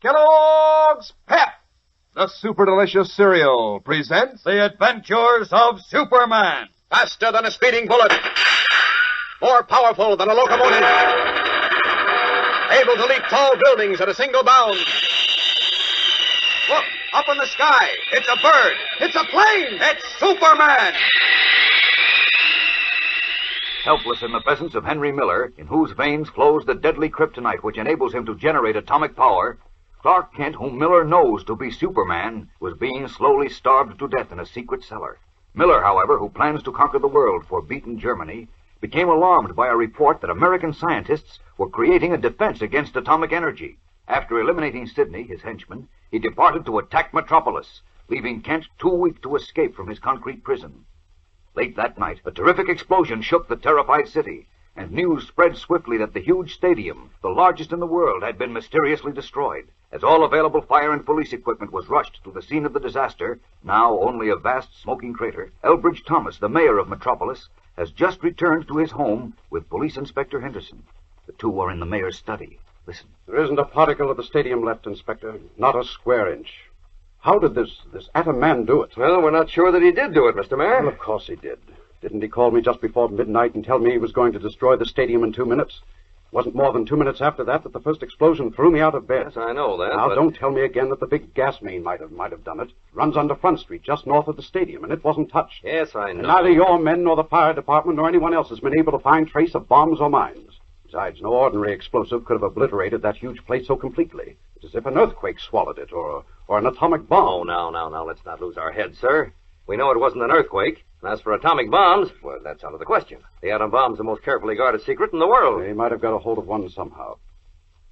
Kellogg's Pep, the super delicious cereal, presents The Adventures of Superman. Faster than a speeding bullet. More powerful than a locomotive. Able to leap tall buildings at a single bound. Look, up in the sky. It's a bird. It's a plane. It's Superman. Helpless in the presence of Henry Miller, in whose veins flows the deadly kryptonite which enables him to generate atomic power, Clark Kent, whom Miller knows to be Superman, was being slowly starved to death in a secret cellar. Miller, however, who plans to conquer the world for beaten Germany, became alarmed by a report that American scientists were creating a defense against atomic energy. After eliminating Sidney, his henchman, he departed to attack Metropolis, leaving Kent too weak to escape from his concrete prison. Late that night, a terrific explosion shook the terrified city, and news spread swiftly that the huge stadium, the largest in the world, had been mysteriously destroyed. As all available fire and police equipment was rushed to the scene of the disaster, now only a vast smoking crater, Elbridge Thomas, the mayor of Metropolis, has just returned to his home with Police Inspector Henderson. The two are in the mayor's study. Listen. There isn't a particle of the stadium left, Inspector. Not a square inch. How did this atom man do it? Well, we're not sure that he did do it, Mr. Mayor. Well, of course he did. Didn't he call me just before midnight and tell me he was going to destroy the stadium in 2 minutes? It wasn't more than 2 minutes after that the first explosion threw me out of bed. Yes, I know that. Now, but... don't tell me again that the big gas main might have done it. It runs under Front Street, just north of the stadium, and it wasn't touched. Yes, I know. And neither your men nor the fire department nor anyone else has been able to find trace of bombs or mines. Besides, no ordinary explosive could have obliterated that huge place so completely. It's as if an earthquake swallowed it, or an atomic bomb. Oh, now, let's not lose our heads, sir. We know it wasn't an earthquake. And as for atomic bombs, well, that's out of the question. The atom bomb's the most carefully guarded secret in the world. They might have got a hold of one somehow.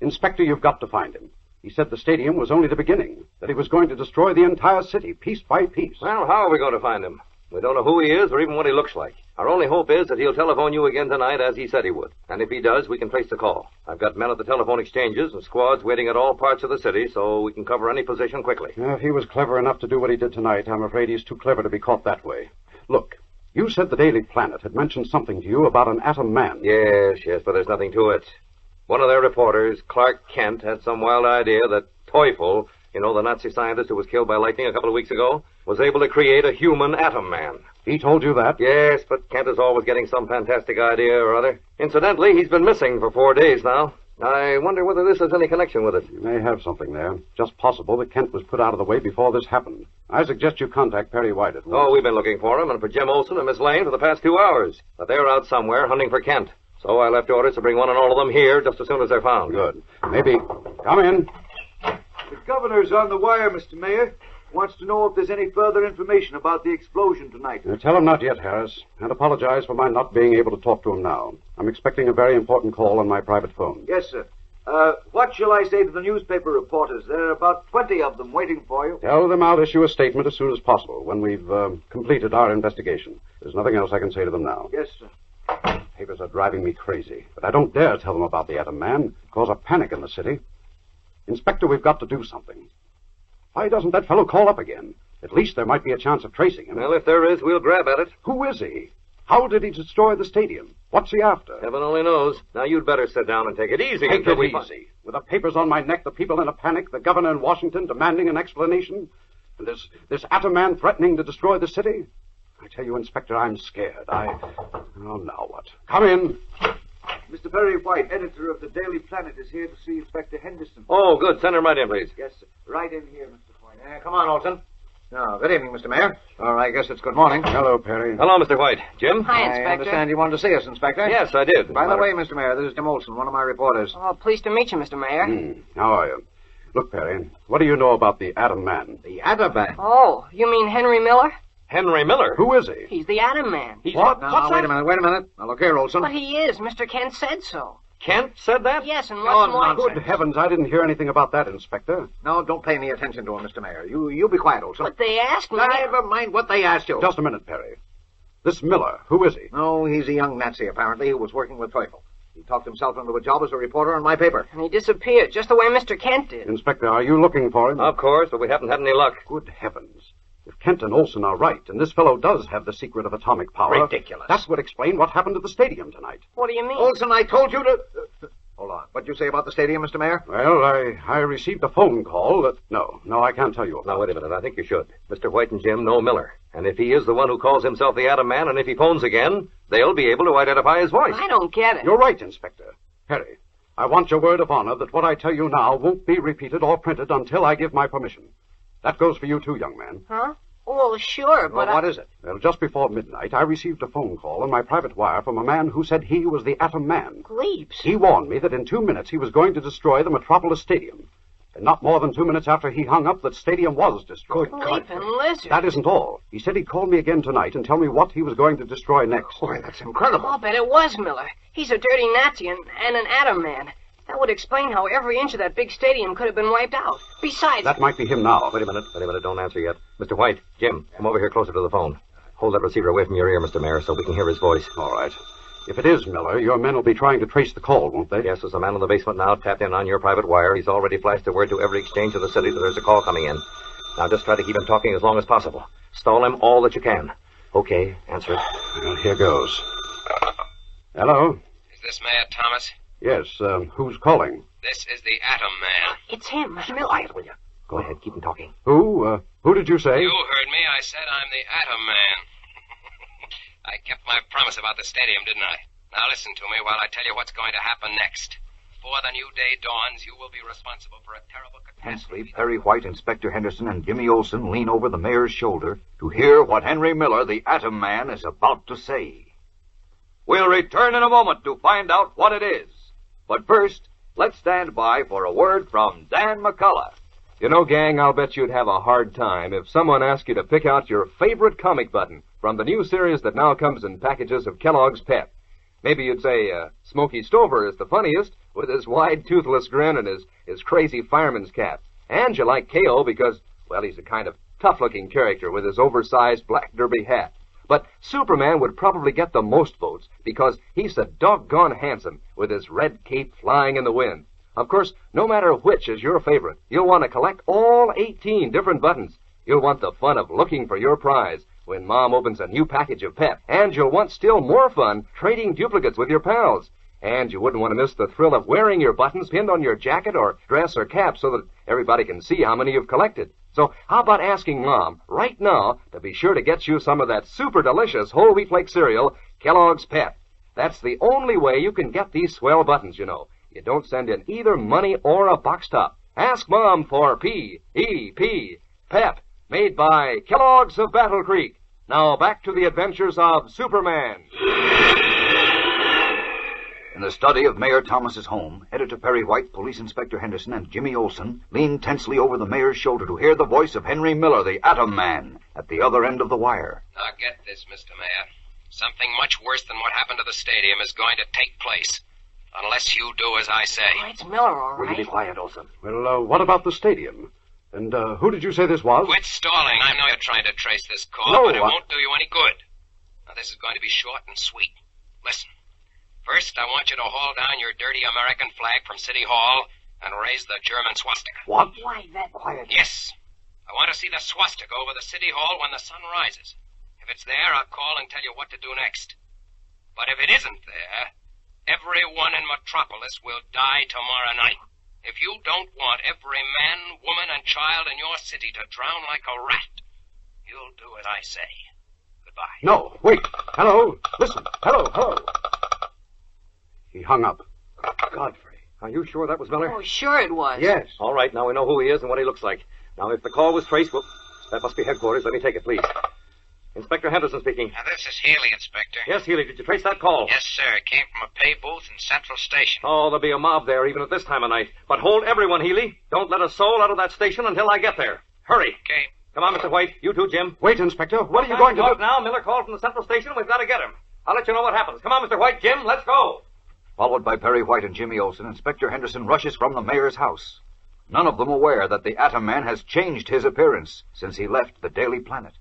Inspector, you've got to find him. He said the stadium was only the beginning, that he was going to destroy the entire city, piece by piece. Well, how are we going to find him? We don't know who he is or even what he looks like. Our only hope is that he'll telephone you again tonight as he said he would. And if he does, we can trace the call. I've got men at the telephone exchanges and squads waiting at all parts of the city so we can cover any position quickly. If he was clever enough to do what he did tonight, I'm afraid he's too clever to be caught that way. Look, you said the Daily Planet had mentioned something to you about an atom man. Yes, but there's nothing to it. One of their reporters, Clark Kent, had some wild idea that Teufel, you know, the Nazi scientist who was killed by lightning a couple of weeks ago, was able to create a human atom man. He told you that? Yes, but Kent is always getting some fantastic idea or other. Incidentally, he's been missing for 4 days now. I wonder whether this has any connection with it. You may have something there. Just possible that Kent was put out of the way before this happened. I suggest you contact Perry White at once. Oh, we've been looking for him and for Jim Olsen and Miss Lane for the past 2 hours. But they're out somewhere hunting for Kent. So I left orders to bring one and all of them here just as soon as they're found. Good. Maybe. Come in. The governor's on the wire, Mr. Mayor. Wants to know if there's any further information about the explosion tonight. Tell him not yet, Harris, and apologize for my not being able to talk to him now. I'm expecting a very important call on my private phone. Yes, sir. What shall I say to the newspaper reporters? There are about 20 of them waiting for you. Tell them I'll issue a statement as soon as possible when we've completed our investigation. There's nothing else I can say to them now. Yes, sir. Papers are driving me crazy, but I don't dare tell them about the atom man. It'll cause a panic in the city. Inspector, we've got to do something. Why doesn't that fellow call up again? At least there might be a chance of tracing him. Well, if there is, we'll grab at it. Who is he? How did he destroy the stadium? What's he after? Heaven only knows. Now, you'd better sit down and take it easy. Take it easy. With the papers on my neck, the people in a panic, the governor in Washington demanding an explanation, and this atom man threatening to destroy the city. I tell you, Inspector, I'm scared. Oh, now what? Come in. Mr. Perry White, editor of the Daily Planet, is here to see Inspector Henderson. Oh, good. Send him right in, please. Yes, sir. Right in here, Mr. White. Come on, Olson. Oh, good evening, Mr. Mayor. Or I guess it's good morning. Hello, Perry. Hello, Mr. White. Jim? Hi, I Inspector. understand you wanted to see us, Inspector. Yes, I did. By the way, Mr. Mayor, this is Jim Olson, one of my reporters. Oh, pleased to meet you, Mr. Mayor. How are you? Look, Perry, what do you know about the atom man? The atom man. Oh, you mean Henry Miller? Henry Miller? Who is he? He's the Atom Man. He's What? Now, wait a minute. Now, look here, Olson. But he is. Mr. Kent said so. Kent said that? Yes, and Oh, what's more... nonsense. Good heavens, I didn't hear anything about that, Inspector. No, don't pay any attention to him, Mr. Mayor. You be quiet, Olson. But they asked me... Never mind what they asked you. Just a minute, Perry. This Miller, who is he? No, he's a young Nazi, apparently, who was working with Teufel. He talked himself into a job as a reporter on my paper. And he disappeared, just the way Mr. Kent did. Inspector, are you looking for him? Of course, but we haven't had any luck. Good heavens. If Kent and Olson are right, and this fellow does have the secret of atomic power... Ridiculous. That would explain what happened at the stadium tonight. What do you mean? Olson, I told you to... Hold on. What'd you say about the stadium, Mr. Mayor? Well, I received a phone call that... No, I can't tell you about Now, wait a minute. I think you should. Mr. White and Jim know Miller. And if he is the one who calls himself the Atom Man, and if he phones again, they'll be able to identify his voice. I don't get it. You're right, Inspector. Harry, I want your word of honor that what I tell you now won't be repeated or printed until I give my permission. That goes for you too, young man. Huh? Well, sure, but Well, what is it? Well, just before midnight, I received a phone call on my private wire from a man who said he was the Atom Man. Gleeps. He warned me that in 2 minutes he was going to destroy the Metropolis Stadium. And not more than 2 minutes after he hung up, that stadium was destroyed. Leaping lizard. That isn't all. He said he'd call me again tonight and tell me what he was going to destroy next. Boy, that's incredible. I'll bet it was Miller. He's a dirty Nazi and an Atom Man. That would explain how every inch of that big stadium could have been wiped out. Besides... That might be him now. Wait a minute. Don't answer yet. Mr. White, Jim, come over here closer to the phone. Hold that receiver away from your ear, Mr. Mayor, so we can hear his voice. All right. If it is Miller, your men will be trying to trace the call, won't they? Yes, there's a man in the basement now tapped in on your private wire. He's already flashed a word to every exchange of the city that there's a call coming in. Now just try to keep him talking as long as possible. Stall him all that you can. Okay, answer it. Well, here goes. Hello? Is this Mayor Thomas? Yes, who's calling? This is the Atom Man. It's him, Miller. Quiet, will you? Go ahead, keep him talking. Who did you say? You heard me. I said I'm the Atom Man. I kept my promise about the stadium, didn't I? Now listen to me while I tell you what's going to happen next. Before the new day dawns, you will be responsible for a terrible catastrophe. Tensely, Perry White, Inspector Henderson, and Jimmy Olsen lean over the mayor's shoulder to hear what Henry Miller, the Atom Man, is about to say. We'll return in a moment to find out what it is. But first, let's stand by for a word from Dan McCullough. You know, gang, I'll bet you'd have a hard time if someone asked you to pick out your favorite comic button from the new series that now comes in packages of Kellogg's Pep. Maybe you'd say Smokey Stover is the funniest with his wide, toothless grin and his crazy fireman's cap. And you like K.O. because, well, he's a kind of tough-looking character with his oversized black derby hat. But Superman would probably get the most votes because he's so doggone handsome with his red cape flying in the wind. Of course, no matter which is your favorite, you'll want to collect all 18 different buttons. You'll want the fun of looking for your prize when Mom opens a new package of Pep. And you'll want still more fun trading duplicates with your pals. And you wouldn't want to miss the thrill of wearing your buttons pinned on your jacket or dress or cap so that everybody can see how many you've collected. So how about asking Mom right now to be sure to get you some of that super delicious whole wheat flake cereal, Kellogg's Pep. That's the only way you can get these swell buttons, you know. You don't send in either money or a box top. Ask Mom for P-E-P, Pep, made by Kellogg's of Battle Creek. Now back to the adventures of Superman. In the study of Mayor Thomas's home, Editor Perry White, Police Inspector Henderson, and Jimmy Olsen leaned tensely over the mayor's shoulder to hear the voice of Henry Miller, the Atom Man, at the other end of the wire. Now get this, Mr. Mayor. Something much worse than what happened to the stadium is going to take place. Unless you do as I say. Oh, it's Miller, all Will you right. be quiet, Olsen? Well, what about the stadium? And who did you say this was? Quit stalling. I know you're trying to trace this call, No, but it won't do you any good. Now, this is going to be short and sweet. Listen. First, I want you to haul down your dirty American flag from City Hall and raise the German swastika. What? Why, that... Quiet. Yes. I want to see the swastika over the City Hall when the sun rises. If it's there, I'll call and tell you what to do next. But if it isn't there, everyone in Metropolis will die tomorrow night. If you don't want every man, woman, and child in your city to drown like a rat, you'll do as I say. Goodbye. No, wait. Hello. Listen. Hello. He hung up. Godfrey, are you sure that was Miller? Oh, sure it was. Yes. All right, now we know who he is and what he looks like. Now, if the call was traced, well, that must be headquarters. Let me take it, please. Inspector Henderson speaking. Now, this is Healy, Inspector. Yes, Healy, did you trace that call? Yes, sir. It came from a pay booth in Central Station. Oh, there'll be a mob there even at this time of night. But hold everyone, Healy. Don't let a soul out of that station until I get there. Hurry. Okay. Come on, Mr. White. You too, Jim. Wait, Inspector. What are you going to do? Now, Miller called from the Central Station. We've got to get him. I'll let you know what happens. Come on, Mr. White. Jim, let's go. Followed by Perry White and Jimmy Olsen, Inspector Henderson rushes from the mayor's house. None of them aware that the Atom Man has changed his appearance since he left the Daily Planet.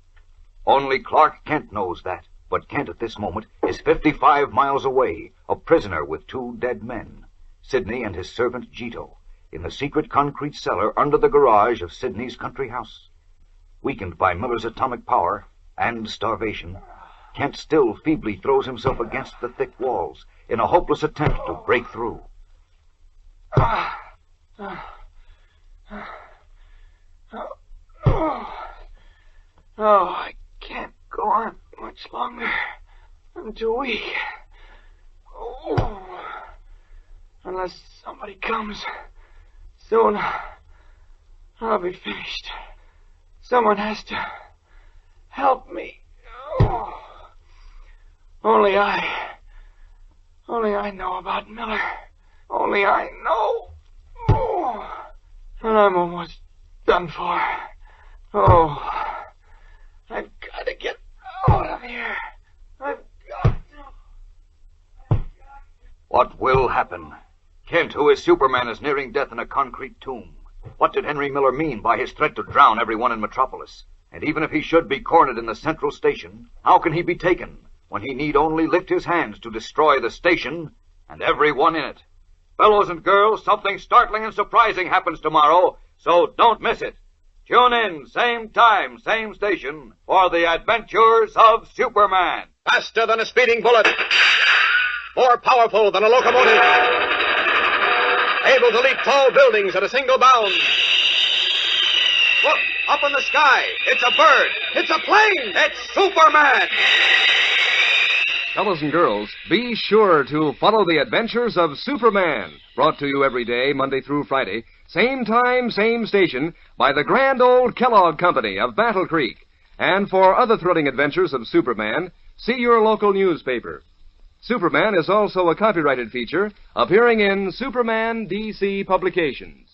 Only Clark Kent knows that, but Kent at this moment is 55 miles away, a prisoner with 2 dead men, Sidney and his servant Gito, in the secret concrete cellar under the garage of Sidney's country house. Weakened by Miller's atomic power and starvation, Kent still feebly throws himself against the thick walls in a hopeless attempt to break through. I can't go on much longer. I'm too weak. Unless somebody comes soon, I'll be finished. Someone has to help me. Only I know about Miller. Only I know. And I'm almost done for. I've got to get out of here. I've got to. What will happen? Kent, who is Superman, is nearing death in a concrete tomb. What did Henry Miller mean by his threat to drown everyone in Metropolis? And even if he should be cornered in the central station, how can he be taken when he need only lift his hands to destroy the station and everyone in it? Fellows and girls, something startling and surprising happens tomorrow, so don't miss it. Tune in, same time, same station, for the adventures of Superman. Faster than a speeding bullet. More powerful than a locomotive. Able to leap tall buildings at a single bound. Look, up in the sky. It's a bird. It's a plane. It's Superman. Fellows and girls, be sure to follow the adventures of Superman, brought to you every day, Monday through Friday, same time, same station, by the grand old Kellogg Company of Battle Creek. And for other thrilling adventures of Superman, see your local newspaper. Superman is also a copyrighted feature appearing in Superman DC Publications.